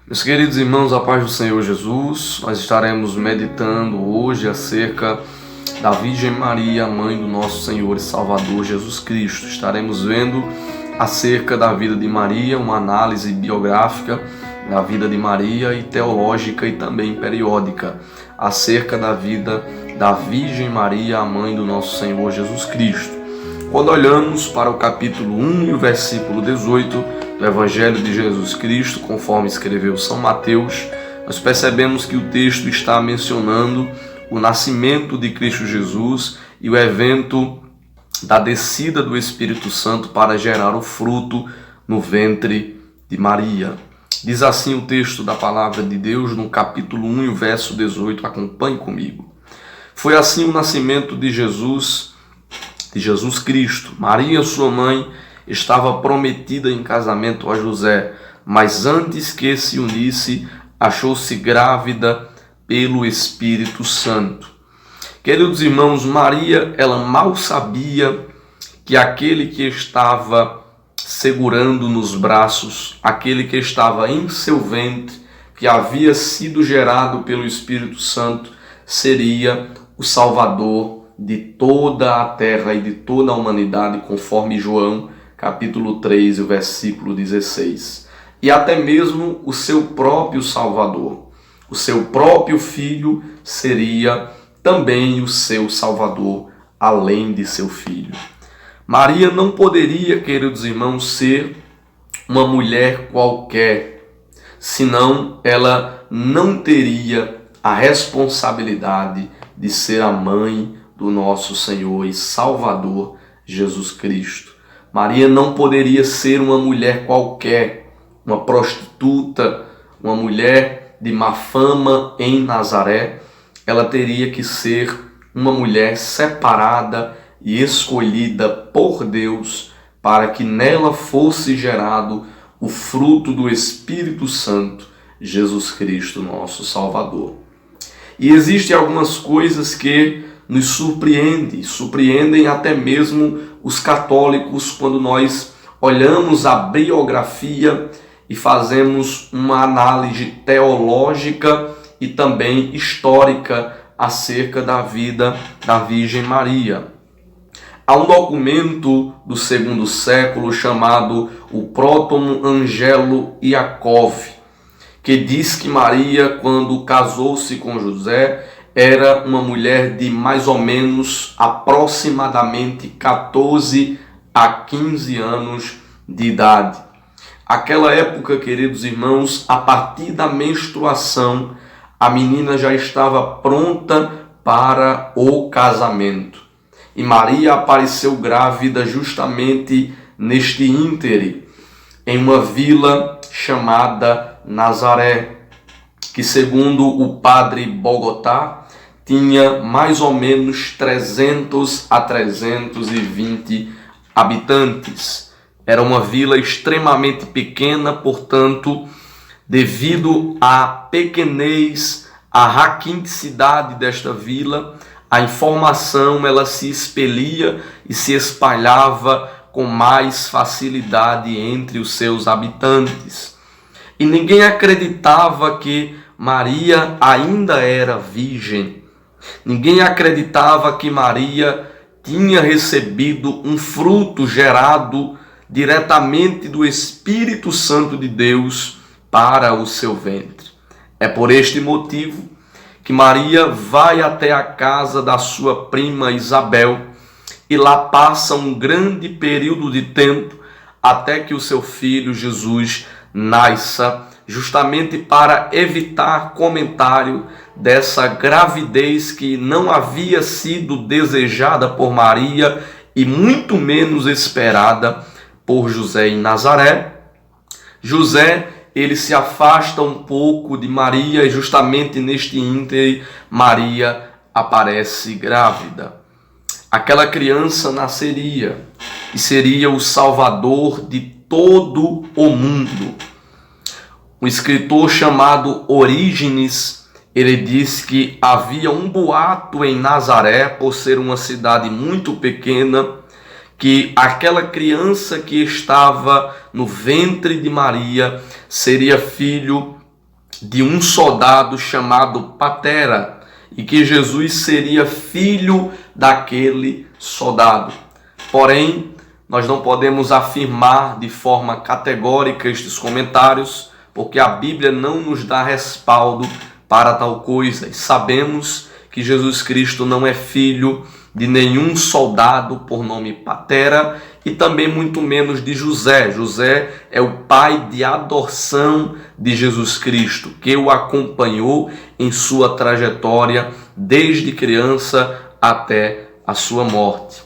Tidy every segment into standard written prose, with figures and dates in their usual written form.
Meus queridos irmãos, a paz do Senhor Jesus, nós estaremos meditando hoje acerca da Virgem Maria, mãe do nosso Senhor e Salvador Jesus Cristo. Estaremos vendo acerca da vida de Maria, uma análise biográfica da vida de Maria e teológica e também periódica, acerca da vida da Virgem Maria, a mãe do nosso Senhor Jesus Cristo. Quando olhamos para o capítulo 1 e o versículo 18, do Evangelho de Jesus Cristo, conforme escreveu São Mateus, nós percebemos que o texto está mencionando o nascimento de Cristo Jesus e o evento da descida do Espírito Santo para gerar o fruto no ventre de Maria. Diz assim o texto da palavra de Deus no capítulo 1 e o verso 18, acompanhe comigo. Foi assim o nascimento de Jesus Cristo. Maria, sua mãe, estava prometida em casamento a José, mas antes que se unisse, achou-se grávida pelo Espírito Santo. Queridos irmãos, Maria, ela mal sabia que aquele que estava segurando nos braços, aquele que estava em seu ventre, que havia sido gerado pelo Espírito Santo, seria o Salvador de toda a terra e de toda a humanidade, conforme João capítulo 3, o versículo 16. E até mesmo o seu próprio Salvador. O seu próprio Filho seria também o seu Salvador, além de seu Filho. Maria não poderia, queridos irmãos, ser uma mulher qualquer, senão ela não teria a responsabilidade de ser a mãe do nosso Senhor e Salvador Jesus Cristo. Maria não poderia ser uma mulher qualquer, uma prostituta, uma mulher de má fama em Nazaré. Ela teria que ser uma mulher separada e escolhida por Deus para que nela fosse gerado o fruto do Espírito Santo, Jesus Cristo, nosso Salvador. E existem algumas coisas que nos surpreendem até mesmo os católicos quando nós olhamos a biografia e fazemos uma análise teológica e também histórica acerca da vida da Virgem Maria. Há um documento do segundo século chamado o Proton Angelo Iakov, que diz que Maria, quando casou-se com José, era uma mulher de mais ou menos aproximadamente 14 a 15 anos de idade. Aquela época, queridos irmãos, a partir da menstruação, a menina já estava pronta para o casamento. E Maria apareceu grávida justamente neste íntere, em uma vila chamada Nazaré, que segundo o padre Bogotá, tinha mais ou menos 300 a 320 habitantes. Era uma vila extremamente pequena, portanto, devido à pequenez, à raquíticidade desta vila, a informação ela se expelia e se espalhava com mais facilidade entre os seus habitantes. E ninguém acreditava que Maria ainda era virgem. Ninguém acreditava que Maria tinha recebido um fruto gerado diretamente do Espírito Santo de Deus para o seu ventre. É por este motivo que Maria vai até a casa da sua prima Isabel e lá passa um grande período de tempo até que o seu filho Jesus nasça, justamente para evitar comentário dessa gravidez que não havia sido desejada por Maria e muito menos esperada por José em Nazaré. José, ele se afasta um pouco de Maria e justamente neste íntere Maria aparece grávida. Aquela criança nasceria e seria o Salvador de todo o mundo. Um escritor chamado Orígenes, ele diz que havia um boato em Nazaré, por ser uma cidade muito pequena, que aquela criança que estava no ventre de Maria seria filho de um soldado chamado Patera, e que Jesus seria filho daquele soldado. Porém, nós não podemos afirmar de forma categórica estes comentários, porque a Bíblia não nos dá respaldo para tal coisa. E sabemos que Jesus Cristo não é filho de nenhum soldado por nome Patera e também muito menos de José. José é o pai de adoção de Jesus Cristo, que o acompanhou em sua trajetória desde criança até a sua morte.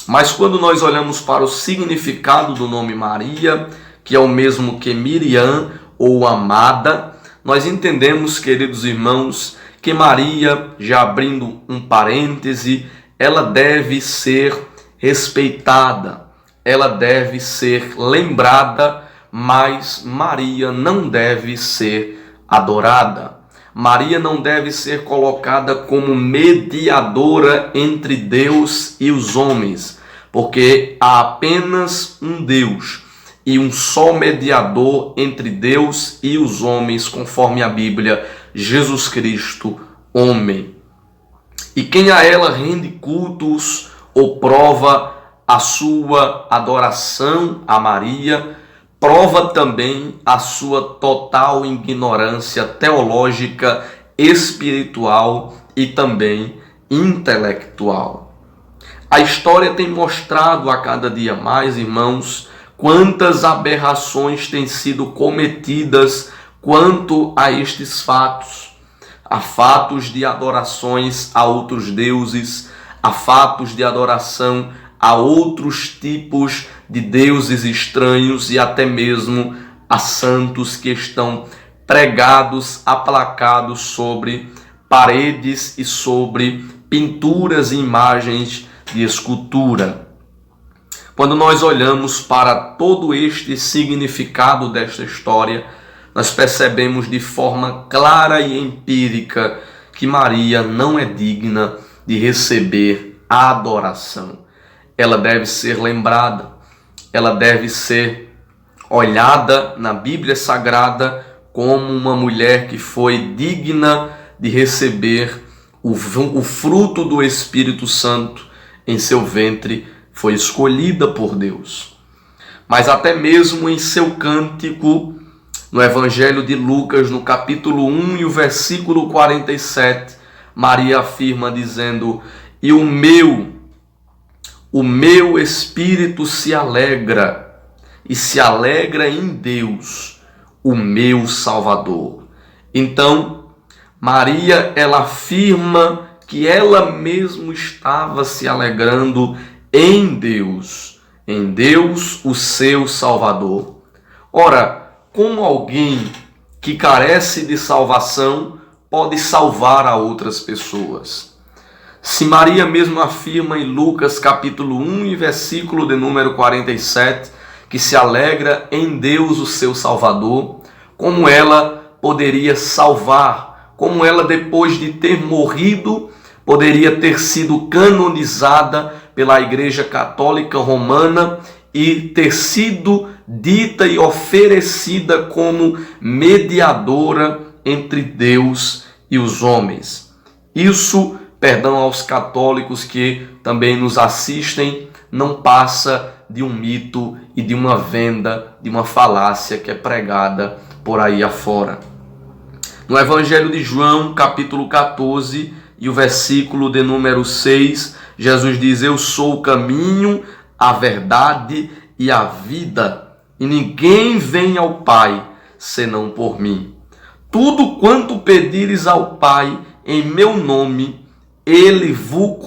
Mas quando nós olhamos para o significado do nome Maria, que é o mesmo que Miriam ou amada, nós entendemos, queridos irmãos, que Maria, já abrindo um parêntese, ela deve ser respeitada, ela deve ser lembrada, mas Maria não deve ser adorada. Maria não deve ser colocada como mediadora entre Deus e os homens, porque há apenas um Deus e um só mediador entre Deus e os homens, conforme a Bíblia, Jesus Cristo, homem. E quem a ela rende cultos ou prova a sua adoração a Maria, prova também a sua total ignorância teológica, espiritual e também intelectual. A história tem mostrado a cada dia mais, irmãos, quantas aberrações têm sido cometidas quanto a estes fatos. Há fatos de adorações a outros deuses, há fatos de adoração a outros tipos de deuses estranhos e até mesmo a santos que estão pregados, aplacados sobre paredes e sobre pinturas e imagens de escultura. Quando nós olhamos para todo este significado desta história, nós percebemos de forma clara e empírica que Maria não é digna de receber a adoração. Ela deve ser lembrada, ela deve ser olhada na Bíblia Sagrada como uma mulher que foi digna de receber o fruto do Espírito Santo em seu ventre, foi escolhida por Deus. Mas até mesmo em seu cântico, no Evangelho de Lucas, no capítulo 1 e o versículo 47, Maria afirma dizendo: "E o meu espírito se alegra, e se alegra em Deus, o meu Salvador." Então, Maria, ela afirma que ela mesma estava se alegrando em Deus, o seu Salvador. Ora, como alguém que carece de salvação pode salvar a outras pessoas? Se Maria mesmo afirma em Lucas capítulo 1 e versículo de número 47, que se alegra em Deus, o seu Salvador, como ela poderia salvar? Como ela, depois de ter morrido, poderia ter sido canonizada pela Igreja Católica Romana e ter sido dita e oferecida como mediadora entre Deus e os homens? Isso, perdão aos católicos que também nos assistem, não passa de um mito e de uma venda, de uma falácia que é pregada por aí afora. No Evangelho de João, capítulo 14, e o versículo de número 6, Jesus diz: "Eu sou o caminho, a verdade e a vida, e ninguém vem ao Pai senão por mim. Tudo quanto pedires ao Pai em meu nome, Ele vos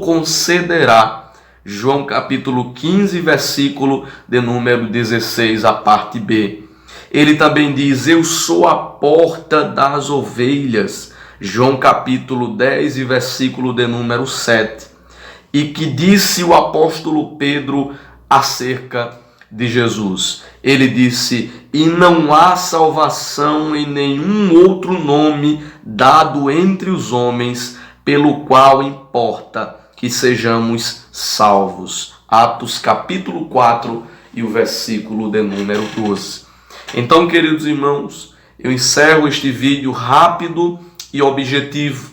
concederá." João capítulo 15, versículo de número 16, a parte B. Ele também diz: "Eu sou a porta das ovelhas." João capítulo 10 e versículo de número 7. E que disse o apóstolo Pedro acerca de Jesus? Ele disse: "E não há salvação em nenhum outro nome dado entre os homens, pelo qual importa que sejamos salvos." Atos capítulo 4 e o versículo de número 12. Então, queridos irmãos, eu encerro este vídeo rápido e objetivo,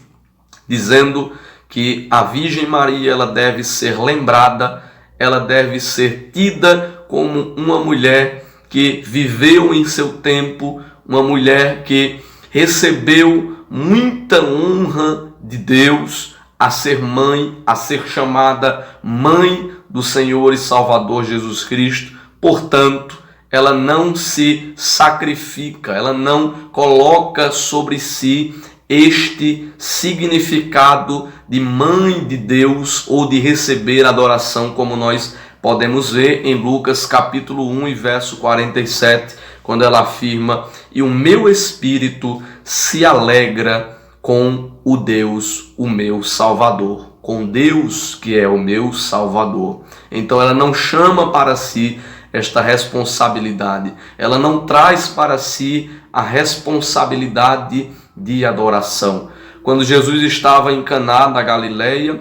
dizendo que a Virgem Maria ela deve ser lembrada, ela deve ser tida como uma mulher que viveu em seu tempo, uma mulher que recebeu muita honra de Deus, a ser mãe, a ser chamada mãe do Senhor e Salvador Jesus Cristo. Portanto, ela não se sacrifica, ela não coloca sobre si este significado de mãe de Deus ou de receber adoração, como nós podemos ver em Lucas capítulo 1 e verso 47, quando ela afirma: e o meu espírito se alegra com o Deus, o meu Salvador, com Deus que é o meu Salvador. Então ela não chama para si esta responsabilidade, ela não traz para si a responsabilidade de adoração. Quando Jesus estava em Caná da Galileia,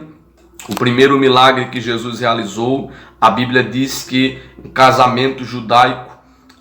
o primeiro milagre que Jesus realizou, a Bíblia diz que no casamento judaico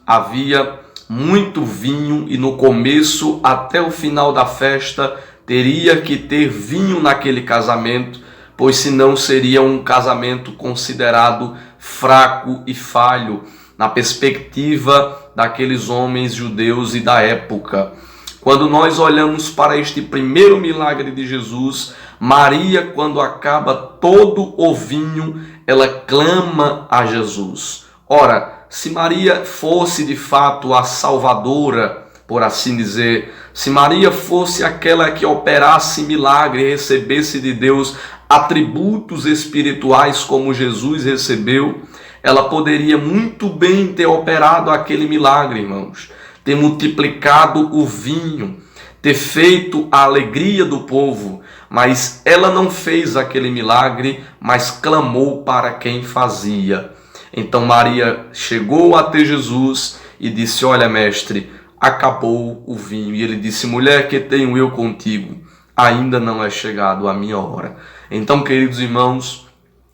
havia muito vinho e no começo até o final da festa teria que ter vinho naquele casamento, pois senão seria um casamento considerado fraco e falho na perspectiva daqueles homens judeus e da época. Quando nós olhamos para este primeiro milagre de Jesus, Maria, quando acaba todo o vinho, ela clama a Jesus. Ora, se Maria fosse de fato a salvadora, por assim dizer, se Maria fosse aquela que operasse milagre e recebesse de Deus atributos espirituais como Jesus recebeu, ela poderia muito bem ter operado aquele milagre, irmãos, ter multiplicado o vinho, ter feito a alegria do povo, mas ela não fez aquele milagre, mas clamou para quem fazia. Então Maria chegou até Jesus e disse: olha, mestre, acabou o vinho. E ele disse: mulher, que tenho eu contigo? Ainda não é chegado a minha hora. Então, queridos irmãos,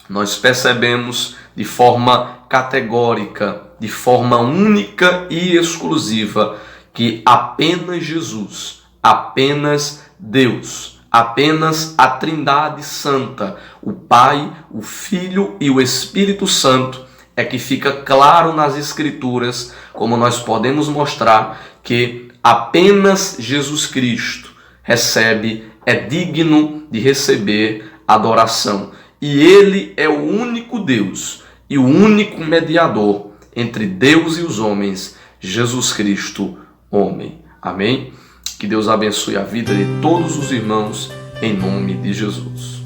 nós percebemos de forma categórica, de forma única e exclusiva, que apenas Jesus, apenas Deus, apenas a Trindade Santa, o Pai, o Filho e o Espírito Santo, é que fica claro nas Escrituras, como nós podemos mostrar, que apenas Jesus Cristo é digno de receber adoração. E Ele é o único Deus e o único mediador entre Deus e os homens, Jesus Cristo, homem. Amém? Que Deus abençoe a vida de todos os irmãos, em nome de Jesus.